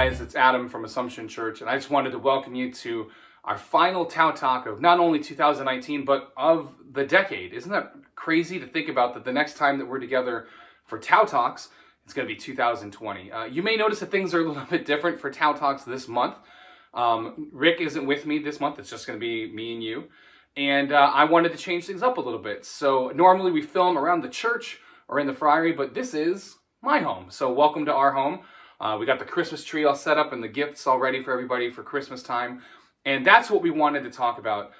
guys, it's Adam from Assumption Church, and I just wanted to welcome you to our final Tau Talk of not only 2019, but of the decade. Isn't that crazy to think about that the next time that we're together for Tau Talks, it's going to be 2020. You may notice that things are a little bit different for Tau Talks this month. Rick isn't with me this month. It's just going to be me and you. And I wanted to change things up a little bit. So normally we film around the church or in the friary, but this is my home. So welcome to our home. We got the Christmas tree all set up and the gifts all ready for everybody for Christmas time. And that's what we wanted to talk about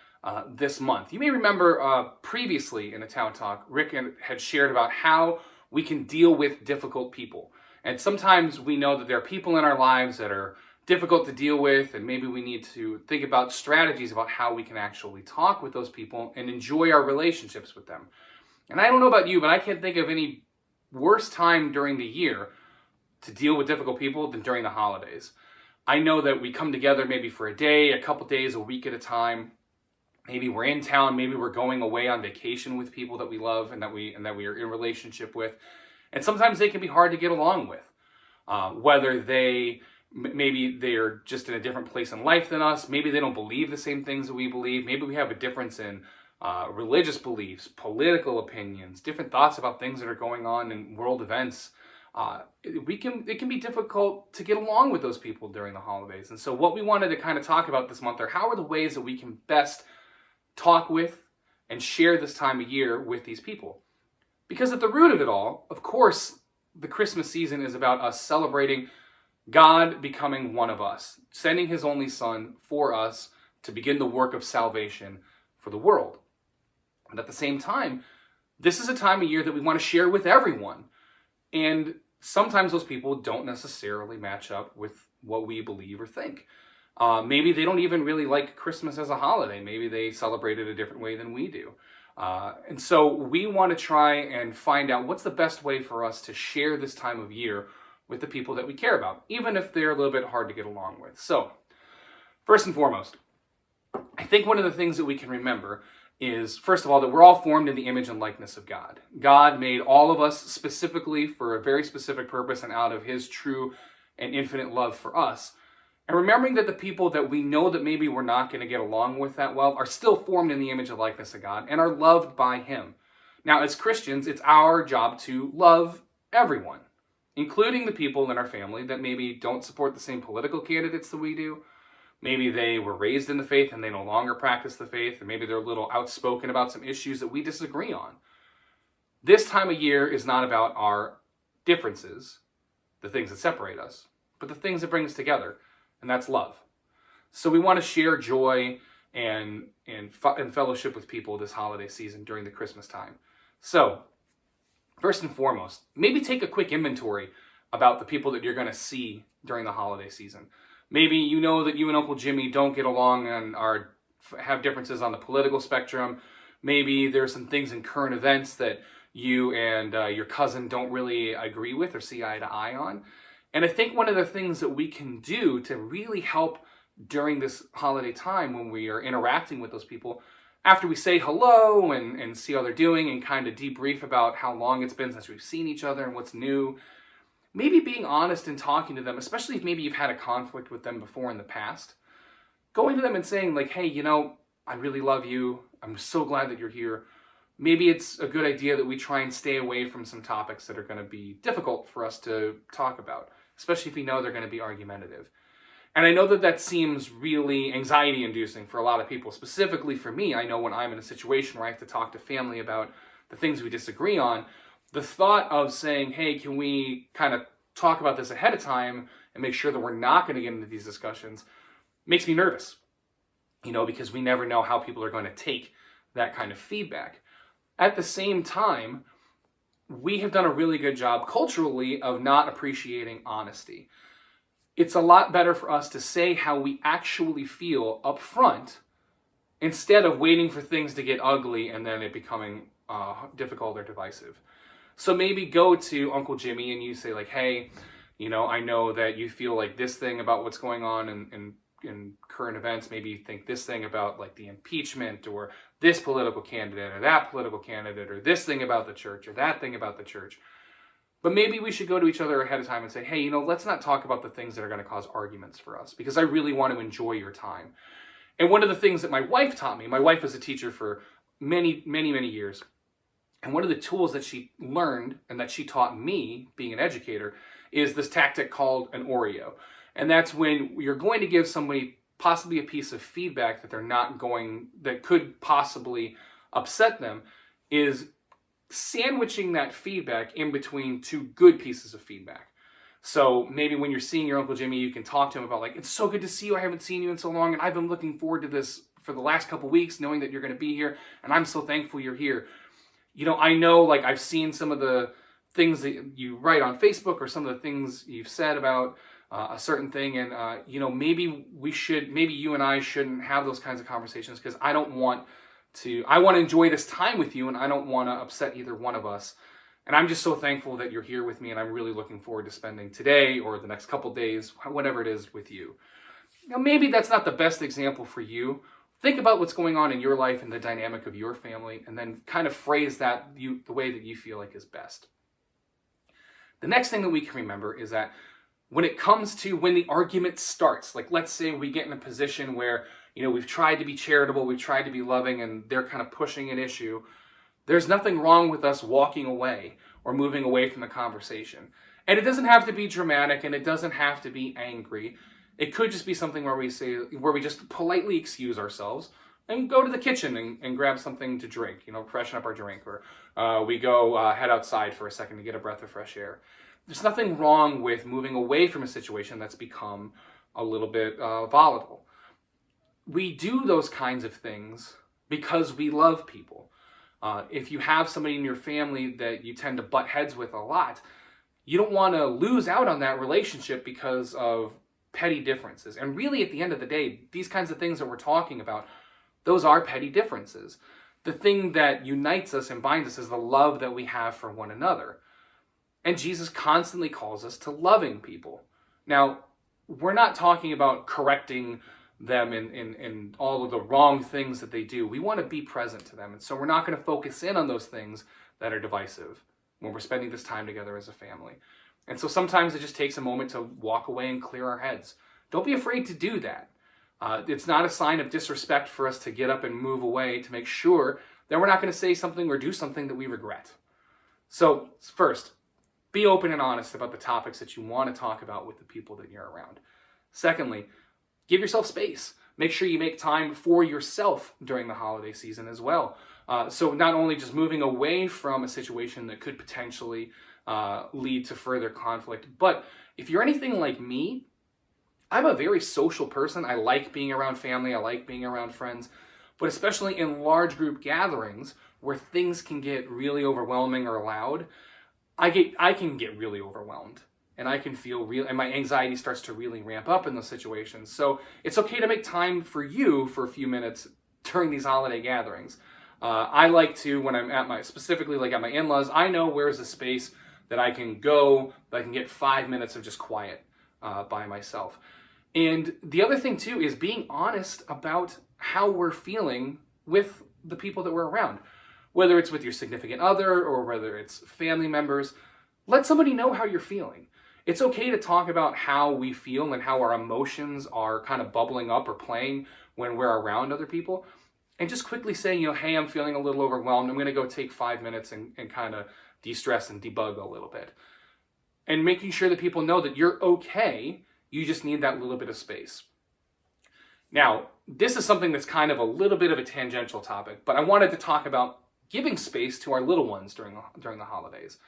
this month. You may remember previously in a Tau Talk, Rick had shared about how we can deal with difficult people. And sometimes we know that there are people in our lives that are difficult to deal with, and maybe we need to think about strategies about how we can actually talk with those people and enjoy our relationships with them. And I don't know about you, but I can't think of any worse time during the year to deal with difficult people than during the holidays. I know that we come together maybe for a day, a couple days, a week at a time. Maybe we're in town, maybe we're going away on vacation with people that we love and that we are in relationship with. And sometimes they can be hard to get along with. Whether maybe they're just in a different place in life than us, maybe they don't believe the same things that we believe, maybe we have a difference in religious beliefs, political opinions, different thoughts about things that are going on in world events. It can be difficult to get along with those people during the holidays. And so what we wanted to kind of talk about this month are how are the ways that we can best talk with and share this time of year with these people. Because at the root of it all, of course, the Christmas season is about us celebrating God becoming one of us, sending his only son for us to begin the work of salvation for the world. And at the same time, this is a time of year that we want to share with everyone. And sometimes those people don't necessarily match up with what we believe or think. Maybe they don't even really like Christmas as a holiday. Maybe they celebrate it a different way than we do. And so we want to try and find out what's the best way for us to share this time of year with the people that we care about, even if they're a little bit hard to get along with. So, first and foremost, I think one of the things that we can remember is, first of all, that we're all formed in the image and likeness of God. God made all of us specifically for a very specific purpose and out of his true and infinite love for us. And remembering that the people that we know that maybe we're not going to get along with that well are still formed in the image and likeness of God and are loved by him. Now, as Christians, it's our job to love everyone, including the people in our family that maybe don't support the same political candidates that we do. Maybe they were raised in the faith and they no longer practice the faith, and maybe they're a little outspoken about some issues that we disagree on. This time of year is not about our differences, the things that separate us, but the things that bring us together, and that's love. So we want to share joy and fellowship with people this holiday season during the Christmas time. So, first and foremost, maybe take a quick inventory about the people that you're going to see during the holiday season. Maybe you know that you and Uncle Jimmy don't get along and have differences on the political spectrum. Maybe there's some things in current events that you and your cousin don't really agree with or see eye to eye on. And I think one of the things that we can do to really help during this holiday time when we are interacting with those people, after we say hello and see how they're doing and kind of debrief about how long it's been since we've seen each other and what's new, maybe being honest and talking to them, especially if maybe you've had a conflict with them before in the past, going to them and saying like, hey, I really love you. I'm so glad that you're here. Maybe it's a good idea that we try and stay away from some topics that are going to be difficult for us to talk about, especially if we know they're going to be argumentative. And I know that seems really anxiety-inducing for a lot of people. Specifically for me, I know when I'm in a situation where I have to talk to family about the things we disagree on, the thought of saying, hey, can we kind of talk about this ahead of time and make sure that we're not going to get into these discussions makes me nervous, because we never know how people are going to take that kind of feedback. At the same time, we have done a really good job culturally of not appreciating honesty. It's a lot better for us to say how we actually feel up front instead of waiting for things to get ugly and then it becoming difficult or divisive. So maybe go to Uncle Jimmy and you say like, hey, I know that you feel like this thing about what's going on in current events. Maybe you think this thing about like the impeachment or this political candidate or that political candidate or this thing about the church or that thing about the church. But maybe we should go to each other ahead of time and say, hey, let's not talk about the things that are going to cause arguments for us, because I really want to enjoy your time. And one of the things that my wife taught me, my wife was a teacher for many, many, many years. And one of the tools that she learned and that she taught me, being an educator, is this tactic called an Oreo. And that's when you're going to give somebody possibly a piece of feedback that could possibly upset them, is sandwiching that feedback in between two good pieces of feedback. So maybe when you're seeing your Uncle Jimmy, you can talk to him about, like, it's so good to see you. I haven't seen you in so long, and I've been looking forward to this for the last couple weeks, knowing that you're going to be here, and I'm so thankful you're here. I know, like, I've seen some of the things that you write on Facebook or some of the things you've said about a certain thing, and maybe you and I shouldn't have those kinds of conversations, because I want to enjoy this time with you, and I don't want to upset either one of us. And I'm just so thankful that you're here with me, and I'm really looking forward to spending today or the next couple days, whatever it is, with you. Now, maybe that's not the best example for you. Think about what's going on in your life and the dynamic of your family, and then kind of phrase that the way that you feel like is best. The next thing that we can remember is that when it comes to when the argument starts, like, let's say we get in a position where, we've tried to be charitable, we've tried to be loving, and they're kind of pushing an issue, there's nothing wrong with us walking away or moving away from the conversation. And it doesn't have to be dramatic, and it doesn't have to be angry. It could just be something where we just politely excuse ourselves and go to the kitchen and grab something to drink, freshen up our drink, or we go head outside for a second to get a breath of fresh air. There's nothing wrong with moving away from a situation that's become a little bit volatile. We do those kinds of things because we love people. If you have somebody in your family that you tend to butt heads with a lot, you don't want to lose out on that relationship because of petty differences. And really, at the end of the day, these kinds of things that we're talking about, those are petty differences. The thing that unites us and binds us is the love that we have for one another. And Jesus constantly calls us to loving people. Now, we're not talking about correcting them in all of the wrong things that they do. We want to be present to them. And so we're not going to focus in on those things that are divisive when we're spending this time together as a family. And so sometimes it just takes a moment to walk away and clear our heads. Don't be afraid to do that. It's not a sign of disrespect for us to get up and move away, to make sure that we're not going to say something or do something that we regret. So first, be open and honest about the topics that you want to talk about with the people that you're around. Secondly, give yourself space. Make sure you make time for yourself during the holiday season as well. So not only just moving away from a situation that could potentially lead to further conflict, but if you're anything like me, I'm a very social person. I like being around family. I like being around friends. But especially in large group gatherings where things can get really overwhelming or loud, I can get really overwhelmed. And I can feel and my anxiety starts to really ramp up in those situations. So it's okay to make time for you for a few minutes during these holiday gatherings. I like to, when I'm specifically like at my in-laws, I know where's a space that I can go, that I can get 5 minutes of just quiet by myself. And the other thing too is being honest about how we're feeling with the people that we're around. Whether it's with your significant other or whether it's family members, let somebody know how you're feeling. It's okay to talk about how we feel and how our emotions are kind of bubbling up or playing when we're around other people. And just quickly say, hey, I'm feeling a little overwhelmed. I'm going to go take 5 minutes and kind of de-stress and debug a little bit. And making sure that people know that you're okay. You just need that little bit of space. Now, this is something that's kind of a little bit of a tangential topic, but I wanted to talk about giving space to our little ones during the holidays.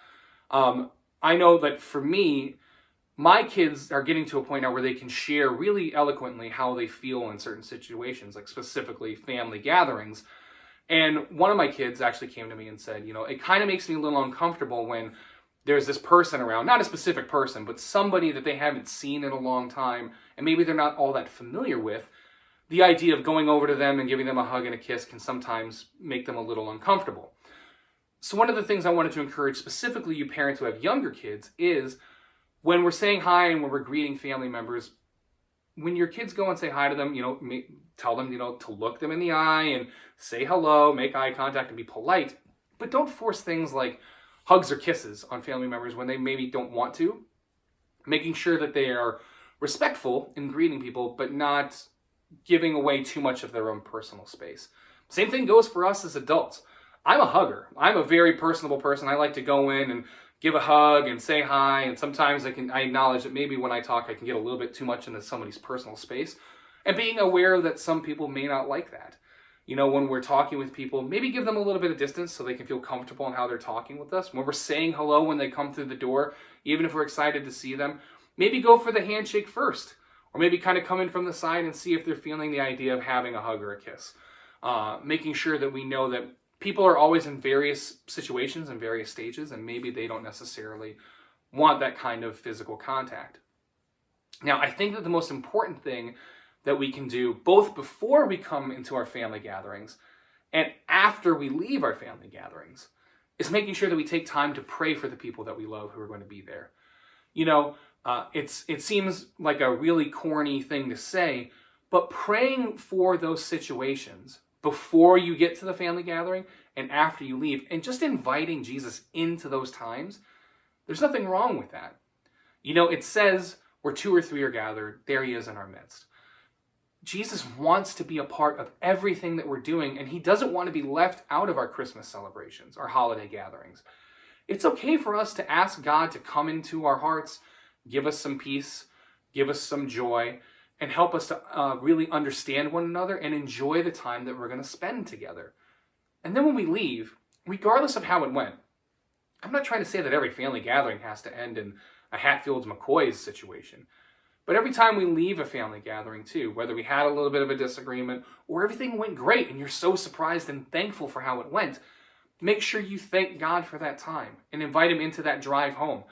I know that for me, my kids are getting to a point now where they can share really eloquently how they feel in certain situations, like specifically family gatherings. And one of my kids actually came to me and said, it kind of makes me a little uncomfortable when there's this person around, not a specific person, but somebody that they haven't seen in a long time, and maybe they're not all that familiar with. The idea of going over to them and giving them a hug and a kiss can sometimes make them a little uncomfortable. So one of the things I wanted to encourage specifically you parents who have younger kids is when we're saying hi and when we're greeting family members, when your kids go and say hi to them, tell them, to look them in the eye and say hello, make eye contact and be polite, but don't force things like hugs or kisses on family members when they maybe don't want to. Making sure that they are respectful in greeting people, but not giving away too much of their own personal space. Same thing goes for us as adults. I'm a hugger. I'm a very personable person. I like to go in and give a hug and say hi, and sometimes I acknowledge that maybe when I talk I can get a little bit too much into somebody's personal space, and being aware that some people may not like that. When we're talking with people, maybe give them a little bit of distance so they can feel comfortable in how they're talking with us. When we're saying hello when they come through the door, even if we're excited to see them, maybe go for the handshake first, or maybe kind of come in from the side and see if they're feeling the idea of having a hug or a kiss. Making sure that we know that people are always in various situations and various stages, and maybe they don't necessarily want that kind of physical contact. Now, I think that the most important thing that we can do both before we come into our family gatherings and after we leave our family gatherings is making sure that we take time to pray for the people that we love who are going to be there. It seems like a really corny thing to say, but praying for those situations before you get to the family gathering and after you leave, and just inviting Jesus into those times, there's nothing wrong with that. It says where 2 or 3 are gathered, there he is in our midst. Jesus wants to be a part of everything that we're doing, and he doesn't want to be left out of our Christmas celebrations, our holiday gatherings. It's okay for us to ask God to come into our hearts, give us some peace, give us some joy, and help us to really understand one another and enjoy the time that we're going to spend together. And then when we leave, regardless of how it went, I'm not trying to say that every family gathering has to end in a Hatfields-McCoy's situation. But every time we leave a family gathering too, whether we had a little bit of a disagreement or everything went great and you're so surprised and thankful for how it went, make sure you thank God for that time and invite him into that drive home.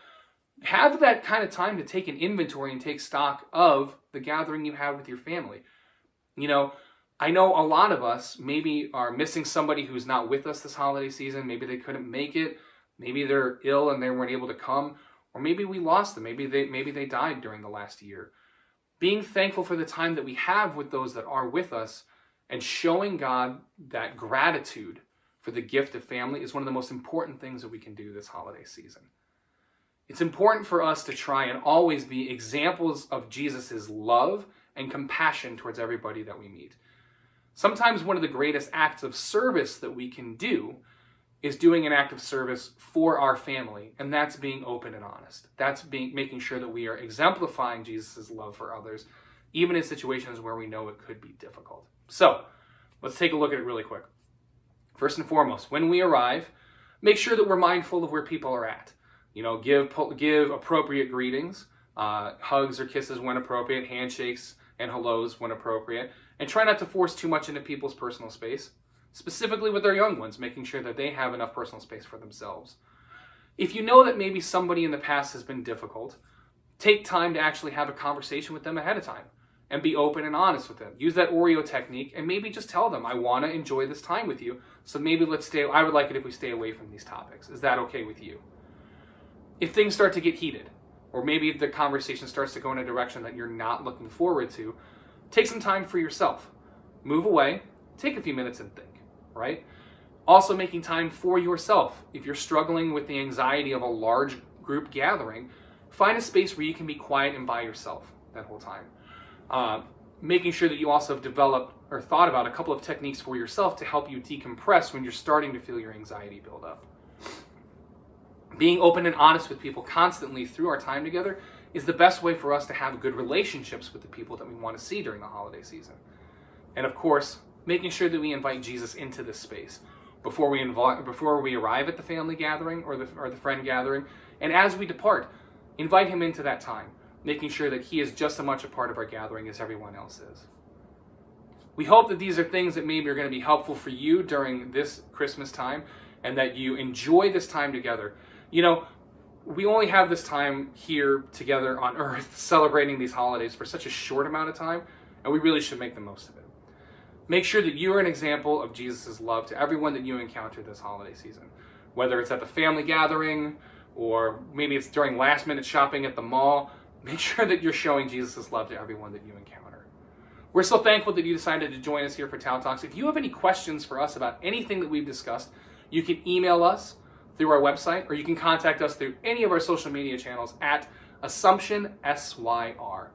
Have that kind of time to take an inventory and take stock of the gathering you had with your family. I know a lot of us maybe are missing somebody who's not with us this holiday season. Maybe they couldn't make it. Maybe they're ill and they weren't able to come. Or maybe we lost them. Maybe they died during the last year. Being thankful for the time that we have with those that are with us and showing God that gratitude for the gift of family is one of the most important things that we can do this holiday season. It's important for us to try and always be examples of Jesus' love and compassion towards everybody that we meet. Sometimes one of the greatest acts of service that we can do is doing an act of service for our family, and that's being open and honest. That's making sure that we are exemplifying Jesus' love for others, even in situations where we know it could be difficult. So, let's take a look at it really quick. First and foremost, when we arrive, make sure that we're mindful of where people are at. Give appropriate greetings, hugs or kisses when appropriate, handshakes and hellos when appropriate, and try not to force too much into people's personal space. Specifically with our young ones, making sure that they have enough personal space for themselves. If you know that maybe somebody in the past has been difficult, take time to actually have a conversation with them ahead of time and be open and honest with them. Use that Oreo technique and maybe just tell them, I want to enjoy this time with you, so maybe I would like it if we stay away from these topics. Is that okay with you? If things start to get heated, or maybe the conversation starts to go in a direction that you're not looking forward to, take some time for yourself. Move away, take a few minutes and think. Right? Also making time for yourself. If you're struggling with the anxiety of a large group gathering, find a space where you can be quiet and by yourself that whole time. Making sure that you also have developed or thought about a couple of techniques for yourself to help you decompress when you're starting to feel your anxiety build up. Being open and honest with people constantly through our time together is the best way for us to have good relationships with the people that we want to see during the holiday season. And of course, making sure that we invite Jesus into this space before we arrive at the family gathering or the friend gathering, and as we depart, invite him into that time, making sure that he is just as much a part of our gathering as everyone else is. We hope that these are things that maybe are going to be helpful for you during this Christmas time, and that you enjoy this time together. We only have this time here together on earth celebrating these holidays for such a short amount of time, and we really should make the most of it. Make sure that you are an example of Jesus' love to everyone that you encounter this holiday season. Whether it's at the family gathering, or maybe it's during last-minute shopping at the mall, make sure that you're showing Jesus' love to everyone that you encounter. We're so thankful that you decided to join us here for Tao Talks. If you have any questions for us about anything that we've discussed, you can email us through our website, or you can contact us through any of our social media channels at Assumption SYR.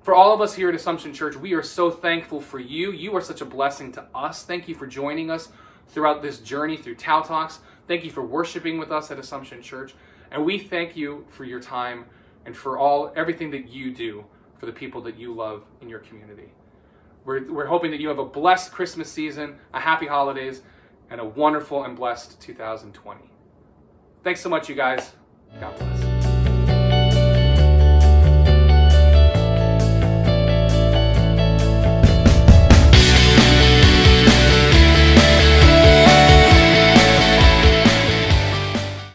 For all of us here at Assumption Church, we are so thankful for you. You are such a blessing to us. Thank you for joining us throughout this journey through Tau Talks. Thank you for worshiping with us at Assumption Church. And we thank you for your time and for everything that you do for the people that you love in your community. We're hoping that you have a blessed Christmas season, a happy holidays, and a wonderful and blessed 2020. Thanks so much, you guys. God bless.